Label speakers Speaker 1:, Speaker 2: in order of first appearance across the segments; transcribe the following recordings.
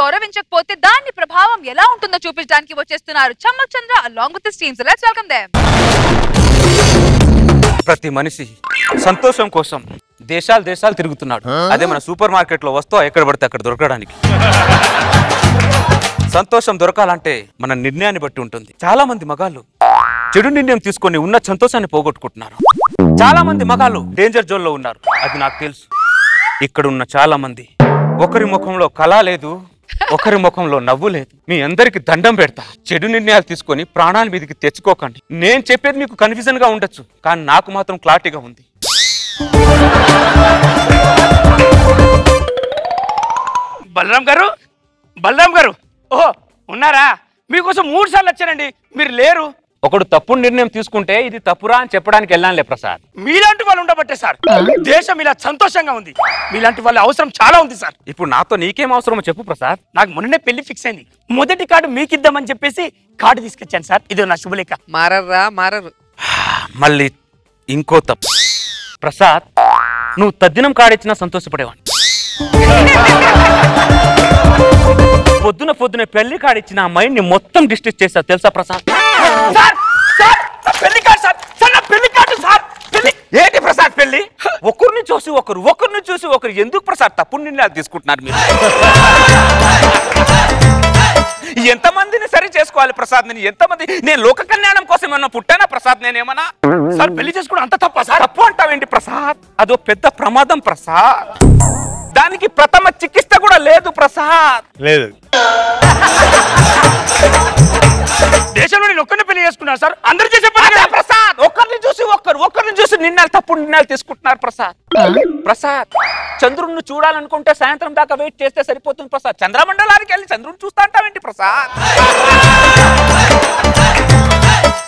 Speaker 1: గౌరవించకపోతే దాని ప్రభావం ఎలా ఉంటుందో చూపించడానికి వచ్చేస్తున్నారు చమ్మక్ చంద్ర along with his team. So let's welcome them.
Speaker 2: ప్రతి మనిషి సంతోషం కోసం దేశాలు తిరుగుతున్నాడు. అదే మన సూపర్ మార్కెట్ లో వస్తువు ఎక్కడ పడితే అక్కడ దొరకడానికి. సంతోషం దొరకాలంటే మన నిర్ణయాన్ని బట్టి ఉంటుంది. చాలా మంది మగాళ్ళు చెడు నిర్ణయం తీసుకొని ఉన్న సంతోషాన్ని పోగొట్టుకుంటున్నారు. చాలా మంది మగాళ్ళు డేంజర్ జోన్ లో ఉన్నారు. అది నాకు తెలుసు. ఇక్కడ ఉన్న చాలా మంది ఒకరి ముఖంలో కళ లేదు, ఒకరి ముఖంలో నవ్వు లేదు. మీ అందరికి దండం పెడతా. చెడు నిర్ణయాలు తీసుకొని ప్రాణాల మీదకి తెచ్చుకోకండి. నేను చెప్పేది మీకు కన్ఫ్యూజన్ గా ఉండొచ్చు, కానీ నాకు మాత్రం క్లారిటీగా ఉంది.
Speaker 3: బలరాం గారు ఓహో ఉన్నారా? మీకోసం 3 సార్లు వచ్చానండి, మీరు లేరు.
Speaker 2: ఒకడు తప్పుడు నిర్ణయం తీసుకుంటే ఇది తప్పురా అని చెప్పడానికి వెళ్ళానులే ప్రసాద్.
Speaker 3: మీలాంటి వాళ్ళు ఉండబట్టే సార్ దేశం ఇలా సంతోషంగా ఉంది. మీలాంటి వాళ్ళ అవసరం చాలా ఉంది సార్.
Speaker 2: ఇప్పుడు నాతో నీకేం అవసరమో చెప్పు ప్రసాద్.
Speaker 3: నాకు మొన్ననే పెళ్లి ఫిక్స్ అయింది. మొదటి కార్డు మీకిద్దామని చెప్పేసి కార్డు తీసుకొచ్చాను సార్. ఇది నా శుభలేఖ.
Speaker 4: మారరు.
Speaker 2: మళ్ళీ ఇంకో తప్పు ప్రసాద్, నువ్వు తద్దినం కాడిచ్చినా సంతోషపడేవాడిని. పొద్దున పెళ్లి కాడిచ్చిన ఆ మైండ్ ని మొత్తం డిస్ట్రిక్ట్ చేస్తా తెలుసా ప్రసాద్? ఏంటి ప్రసాద్ పెళ్లి? ఒకరిని చూసి ఒకరు ఎందుకు ప్రసాద్ తప్పుడు నిర్ణయాలు తీసుకుంటున్నారు మీరు? ఎంతమందిని సరి చేసుకోవాలి ప్రసాద్? నేను ఎంతమంది? నేను లోక కళ్యాణం కోసం ఏమన్నా పుట్టానా ప్రసాద్? నేనేమన్నా
Speaker 3: సార్ పెళ్లి చేసుకోవడం అంత తప్ప సార్?
Speaker 2: తప్పు అంటావేంటి ప్రసాద్? అదో పెద్ద ప్రమాదం ప్రసాద్. దానికి ప్రథమ చికిత్స కూడా లేదు ప్రసాద్.
Speaker 3: లేదు. దేశంలో నేను ఒక్కరిని పెళ్లి చేసుకున్నాను సార్. అందరూ చేసే పని
Speaker 2: ప్రసాద్. ఒకరిని చూసి నిర్ణయాలు తప్పుడు నిర్ణయాలు తీసుకుంటున్నారు ప్రసాద్. చంద్రుడిని చూడాలనుకుంటే సాయంత్రం దాకా వెయిట్ చేస్తే సరిపోతుంది ప్రసాద్. చంద్రమండలానికి వెళ్ళి చంద్రుడిని చూస్తా అంటావేంటి ప్రసాద్?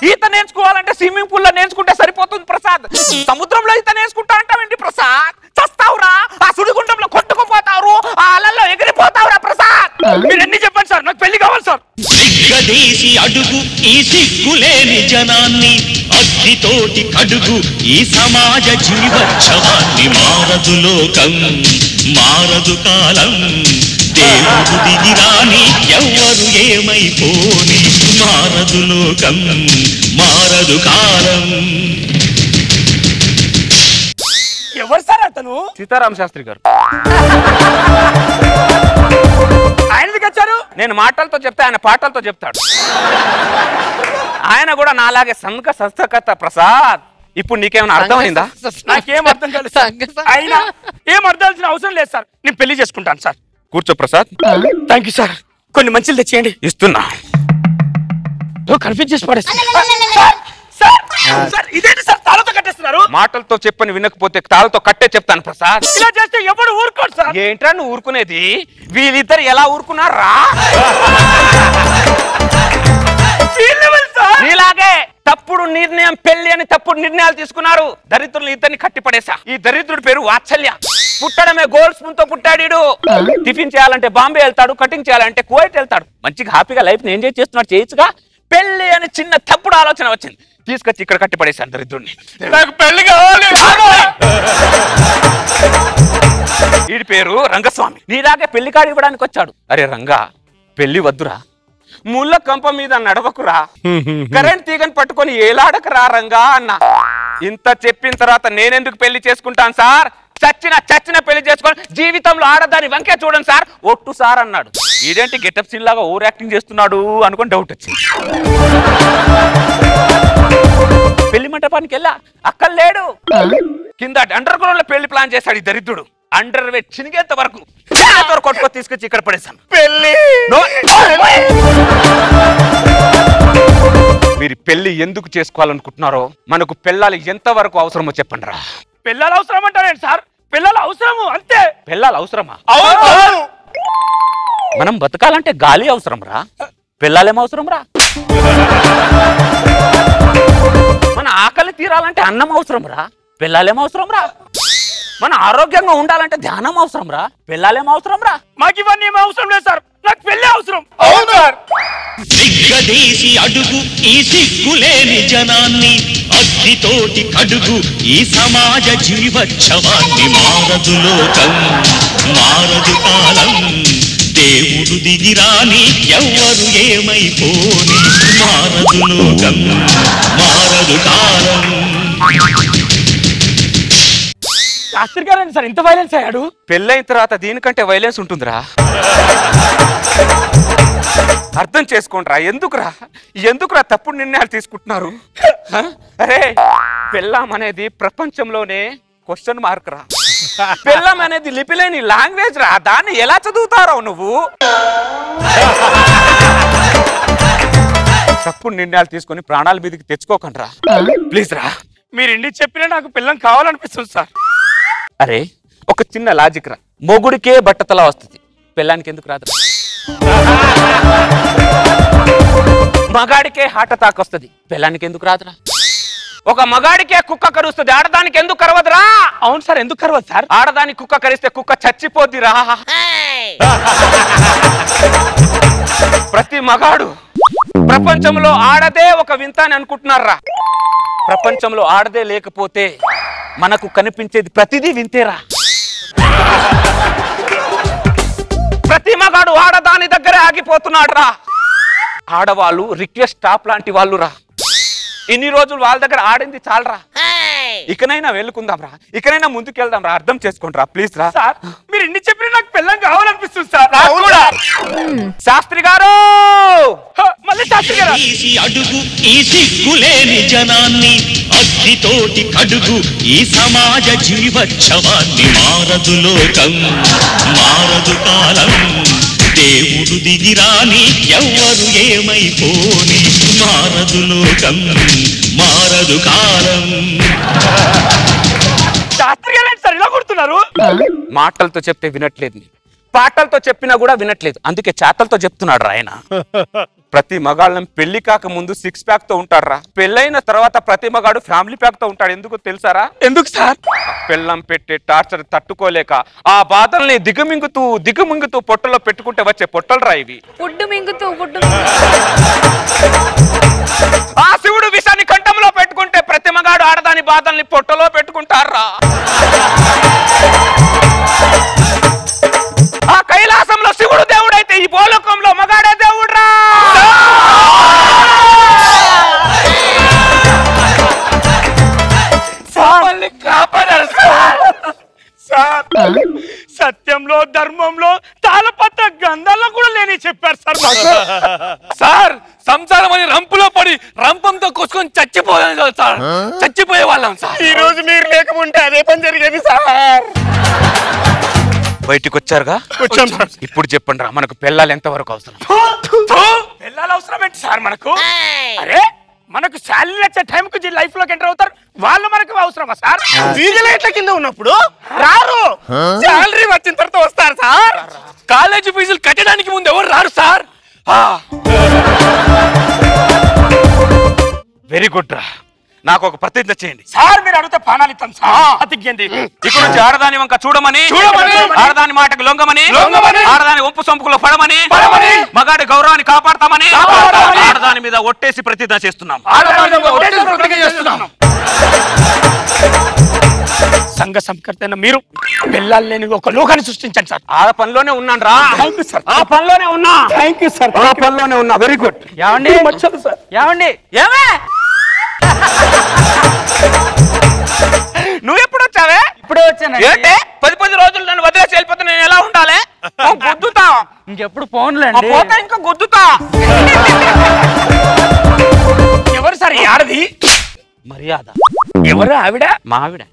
Speaker 2: ఈత నేర్చుకోవాలంటే స్విమ్మింగ్ పూల్ లో నేర్చుకుంటే సరిపోతుంది ప్రసాద్. సముద్రంలో ఈత నేర్చుకుంటా అంటావేంటి ప్రసాద్? చస్తావురా, ఆ సుడిగుండంలో కొట్టుకుపోతావు, ఆ అలల్లో ఎగిరిపోతావురా ప్రసాద్.
Speaker 3: మీరు ఎన్ని చెప్పండి సార్, నాకు పెళ్లి కావాలి సార్.
Speaker 5: అడుగు ఈ సిగ్గులేని జనాన్ని, అగ్నితోటి కడుగు ఈ సమాజ జీవోత్సవాన్ని. మారదు లోకం, మారదు కాలం, దేవుడు దిగిరాని ఎవ్వరు ఏమైపోని. మారదు లోకం, మారదు కాలం.
Speaker 3: ఎవరు సార్ అతను?
Speaker 2: సీతారామ శాస్త్రి గారు.
Speaker 3: ఆయనకి వచ్చారు.
Speaker 2: నేను మాటలతో చెప్తే ఆయన పాటలతో చెప్తాడు. ఆయన కూడా నాలాగే సంఘ సంస్థకర్త ప్రసాద్. ఇప్పుడు నీకేమైనా అర్థమైందా?
Speaker 3: నాకేం అర్థం కాలేదు. అయినా ఏం అర్థాల్సిన అవసరం లేదు సార్. నేను పెళ్లి చేసుకుంటాను సార్.
Speaker 2: కూర్చో ప్రసాద్.
Speaker 3: Thank you sir. కొన్ని మంచిలు తెచ్చేయండి.
Speaker 2: ఇస్తున్నా.
Speaker 3: కన్ఫ్యూజ్ చేసి పడేసి ఇదేంటి సార్ తాళతో కట్టేస్తున్నారు?
Speaker 2: మాటలతో చెప్పని వినకపోతే తాళతో కట్టే చెప్తాను ప్రసాద్.
Speaker 3: ఇలా చేస్తే ఎవడు ఊరుకోడు సార్.
Speaker 2: ఏంట్రా నువ్వు ఊరుకునేది? వీళ్ళిద్దరు ఎలా ఊరుకున్నారా? ఇలాగే తప్పుడు నిర్ణయం పెళ్లి అని తప్పుడు నిర్ణయాలు తీసుకున్నారు. దరిద్రులు ఇద్దరిని కట్టిపడేసా. ఈ దరిద్రుడి పేరు వాత్సల్య. పుట్టడమే గోల్డ్ స్పూన్ తో పుట్టాడు. టిఫిన్ చేయాలంటే బాంబే వెళ్తాడు, కటింగ్ చేయాలంటే కువైట్ వెళ్తాడు. మంచిగా హ్యాపీగా లైఫ్ ని ఎంజాయ్ చేస్తున్నాడు. చేయొచ్చుగా. పెళ్లి అని చిన్న తప్పుడు ఆలోచన వచ్చింది, తీసుకొచ్చి ఇక్కడ కట్టిపడేశాను దరిద్రుడిని. నాకు పెళ్లి కావాలి. వీడి పేరు రంగస్వామి. నీలాగే పెళ్లి కాడి ఇవ్వడానికి వచ్చాడు. అరే రంగా, పెళ్లి వద్దురా, ముళ్ళ కంప మీద నడవకురా, కరెంట్ తీగని పట్టుకొని ఏలాడకరా రంగా అన్న. ఇంత చెప్పిన తర్వాత నేనెందుకు పెళ్లి చేసుకుంటాను సార్? చచ్చిన పెళ్లి చేసుకొని జీవితంలో ఆడదాని వంకే చూడండి సార్, ఒట్టు సార్ అన్నాడు. ఇదేంటి గెటప్ సీన్ లాగా ఓవర్ యాక్టింగ్ చేస్తున్నాడు అనుకొని డౌట్ వచ్చింది. పెళ్లి మంటపానికి వెళ్ళా, అక్కడ లేడు. కింద అండర్ గ్రౌండ్ లో పెళ్లి ప్లాన్ చేశాడు ఈ దరిద్రుడు. అండర్ వేట్ చినిగేంత వరకు కొట్టుకో తీసుకొచ్చి ఇక్కడ పడేశాను. పెళ్లి మీరు పెళ్లి ఎందుకు చేసుకోవాలనుకుంటున్నారో, మనకు పెళ్ళాలి ఎంత వరకు అవసరమో చెప్పండి రా.
Speaker 3: పిల్లలు అవసరం అంటారేంటి సార్? పిల్లలు అవసరము అంతే.
Speaker 2: పిల్లలు అవసరమా? మనం బతకాలంటే గాలి అవసరం రా. పిల్లలేం అవసరం రా. మన ఆకలి తీరాలంటే అన్నం అవసరం రా. పిల్లలేం అవసరం రా. మన ఆరోగ్యంగా ఉండాలంటే ధ్యానం అవసరం రా. పిల్లలేం అవసరం రా.
Speaker 3: మాకు ఇవన్నీ ఏం అవసరం లేదు సార్, నాకు పెళ్లి అవసరం.
Speaker 5: అవును సార్. దిగ్గదీసి అడుగు ఈ సిగ్గులేని జనాన్ని, అగ్నితోటి కడుగు ఈ సమాజ జీవోత్సవాన్ని. మారదు లోకం, మారదు కాలం, దేవుడు దిగిరాని ఎవ్వరు ఏమైపోని మారదు లోకం మారదు కాలం.
Speaker 3: శాస్త్రి గారు సార్ ఇంత వైలెన్స్ అయ్యాడు.
Speaker 2: పెళ్ళైన తర్వాత దీనికంటే వైలెన్స్ ఉంటుందిరా. అర్థం చేసుకోండిరా. ఎందుకురా తప్పుడు నిర్ణయాలు తీసుకుంటున్నారు? అరే పెళ్ళాం అనేది ప్రపంచంలోనే క్వశ్చన్ మార్క్ రా. పెళ్ళాం అనేది లిపిలేని లాంగ్వేజ్ రా. దాన్ని ఎలా చదువుతారో నువ్వు? తప్పుడు నిర్ణయాలు తీసుకొని ప్రాణాల మీదకి తెచ్చుకోకండి రా ప్లీజ్ రా.
Speaker 3: మీరు ఎన్ని చెప్పినా నాకు పిల్లం కావాలనిపిస్తుంది సార్.
Speaker 2: అరే ఒక చిన్న లాజిక్ రా. మొగుడికే బట్టతల వస్తుంది, పెళ్ళానికి ఎందుకు రాదు? మగాడికే హార్ట్ అటాక్ వస్తుంది, పెళ్ళానికి ఎందుకు రాదురా? ఒక మగాడికే కుక్క కరుస్తుంది, ఆడదానికి ఎందుకు కరవదురా?
Speaker 3: అవును సార్, ఎందుకు కరవదు సార్?
Speaker 2: ఆడదానికి కుక్క కరిస్తే కుక్క చచ్చిపోద్దిరా. ప్రతి మగాడు ప్రపంచంలో ఆడదే ఒక వింత అని అనుకుంటున్నారా? ప్రపంచంలో ఆడదే లేకపోతే మనకు కనిపించేది ప్రతిదీ వింతేరా. ప్రతి మగాడు ఆడదాని దగ్గరే ఆగిపోతున్నాడు రా. ఆడవాళ్ళు రిక్వెస్ట్ స్టాప్ లాంటి వాళ్ళు రా. ఇన్ని రోజులు వాళ్ళ దగ్గర ఆడింది చాలరా. ఇకనైనా వెళ్ళుకుందాం రా, ఇకనైనా ముందుకెళ్దాం రా. అర్థం చేసుకోండి రా ప్లీజ్ రా.
Speaker 3: సార్ మీరు ఎన్ని చెప్పినా నాకు పిల్లం కావాలనిపిస్తుంది సార్.
Speaker 2: శాస్త్రి గారు,
Speaker 3: మళ్ళీ శాస్త్రి గారు
Speaker 5: అడుగు ఈ సిగ్గులేని జనాన్ని, అగ్నితోటి కడుగు ఈ సమాజ జీవోత్సవాన్ని. మారదు లోకం మారదు కాలం, దేవుడు దిగిరాని ఎవ్వరు ఏమైపోని మారదు లోకం మారదు కాలం.
Speaker 3: శాస్త్రి గారు సార్ ఇలా కొడుతున్నారు.
Speaker 2: మాటలతో చెప్తే వినట్లేదు, పాటలతో చెప్పినా కూడా వినట్లేదు, అందుకే చేతలతో చెప్తున్నాడు రా ఆయన. ప్రతి మగాళ్ళం పెళ్లి కాక ముందు 6 ప్యాక్ తో ఉంటాడు రా. పెళ్ళైన తర్వాత ప్రతి మగాడు ఫ్యామిలీ ప్యాక్ తో ఉంటాడు. ఎందుకు తెలుసారా?
Speaker 3: ఎందుకు సార్?
Speaker 2: పెళ్ళం పెట్టే టార్చర్ తట్టుకోలేక ఆ బాధల్ని దిగుమింగుతూ పొట్టలో పెట్టుకుంటే వచ్చే పొట్టలు రా ఇవి. ఆ శివుడు విషాన్ని కంఠంలో పెట్టుకుంటే ప్రతి మగాడు ఆడదాని బాధల్ని పొట్టలో పెట్టుకుంటారా. ఆ కైలాసంలో శివుడు దేవుడైతే ఈ భూలోకంలో మగాడే దేవుడు రా.
Speaker 3: కాపాడారు సార్. సత్యంలో ధర్మంలో తాళపత్ర గంధాల్లో కూడా లేని చెప్పారు సార్.
Speaker 4: సార్ సంసారం అని రంపులో పడి రంపంతో కొసుకొని చచ్చిపోయాం కదా సార్. చచ్చిపోయే వాళ్ళం సార్.
Speaker 3: ఈ రోజు మీరు లేకపోతే అదే పని జరిగేది సార్.
Speaker 2: బయటికి వచ్చారుగా, ఇప్పుడు చెప్పండి రా, మనకు పెళ్ళాలు ఎంత వరకు అవసరం?
Speaker 3: పిల్లలు అవసరం ఏంటి సార్ మనకు? అరే మనకు శాలరీ వచ్చే టైంకు లైఫ్ లోకి ఎంటర్ అవుతారు, వాళ్ళు మనకు అవసరమా సార్? వీధిలైట్ల కింద ఉన్నప్పుడు రారు, శాలరీ వచ్చిన తర్వాత వస్తారు సార్.
Speaker 4: కాలేజీ ఫీజులు కట్టడానికి ముందు ఎవరు రారు సార్.
Speaker 2: వెరీ గుడ్ రా. నాకు ఒక ప్రతిజ్ఞ చేయండి
Speaker 3: సార్. మీరు అడిగితే పానాలు ఇస్తాం సార్. అతికేంది
Speaker 2: ఇక్కడ నుంచి ఆడదాని వంక చూడమని, ఆడదాని మాటకు లొంగమని, ఆడదాని ఒప్పు సొంపుకులో పడమని, మగాడి గౌరవాన్ని కాపాడతామని ఆడదాని మీద ఒట్టేసి ప్రతిజ్ఞ చేస్తున్నాం.
Speaker 3: సంఘ సంస్కర్త మీరు పిల్లలు లేని ఒక లోకాన్ని సృష్టించండి సార్.
Speaker 2: ఆ పనిలోనే ఉన్నాను రా.
Speaker 3: ఆ పనిలోనే ఉన్నా. Thank you sir.
Speaker 2: ఆ పనిలోనే ఉన్నా. Very good.
Speaker 3: ఏమండి
Speaker 2: ఏమే నువ్వు ఎప్పుడు వచ్చావే?
Speaker 6: ఇప్పుడే వచ్చాను.
Speaker 2: ఏంటే 10 రోజులు నన్ను వదిలేసి వెళ్ళిపోతే నేను ఎలా ఉండాలి? గుద్దుతా.
Speaker 6: ఇంకెప్పుడు ఫోన్లేండి.
Speaker 2: పోతే ఇంకా గుద్దుతా.
Speaker 3: ఎవరు సార్ ఈ ఆడది?
Speaker 2: మర్యాద.
Speaker 3: ఎవరు ఆవిడ?
Speaker 2: మా ఆవిడ.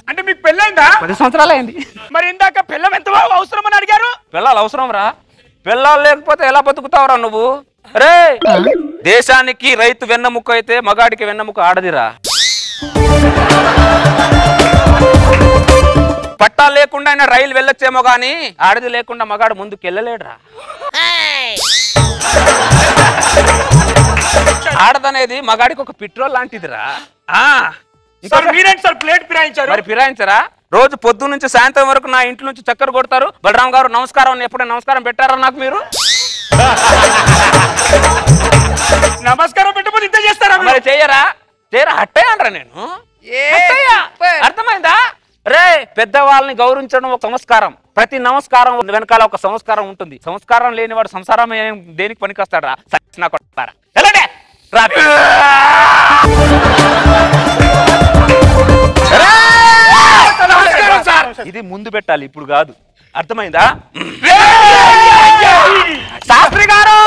Speaker 3: అంటే మీకు పెళ్ళైందా?
Speaker 6: 10 సంవత్సరాలు అయింది.
Speaker 3: మరి ఇందాక పిల్లం ఎంత అవసరం అని అడిగారు.
Speaker 2: పిల్లలు అవసరం రా. పిల్లలు లేకపోతే ఎలా బతుకుతావురా నువ్వు? రే దేశానికి రైతు వెన్నముక్క అయితే మగాడికి వెన్నముక్క ఆడదిరా. పట్టా లేకుండా అయినా రైలు వెళ్ళొచ్చేమో గాని ఆడది లేకుండా మగాడు ముందుకు వెళ్ళలేడురా. ఆడదనేది మగాడికి ఒక పెట్రోల్ లాంటిదిరా.
Speaker 3: మీరేంటి సార్ ప్లేట్ ఫిరాయించారు?
Speaker 2: మరి ఫిరాయించరా? రోజు పొద్దు నుంచి సాయంత్రం వరకు నా ఇంటి నుంచి చక్కర కొడతారు. బలరాం గారు నమస్కారం, ఎప్పుడైనా నమస్కారం పెట్టారా నాకు మీరు?
Speaker 3: నమస్కారం పెట్టకపోతే ఇంత చేస్తారా?
Speaker 2: మరి చేయరా? చేయరా? అట్టే అనరా నేను. అర్థమైందా? రే పెద్దవాళ్ళని గౌరవించడం ఒక సంస్కారం. ప్రతి నమస్కారం వెనకాల ఒక సంస్కారం ఉంటుంది. సంస్కారం లేని వాడు సంసారం దేనికి పనికొస్తాడా? సచ్చినా కొడతారా? ఇది ముందు పెట్టాలి, ఇప్పుడు కాదు. అర్థమైందా? శాస్త్రి గారు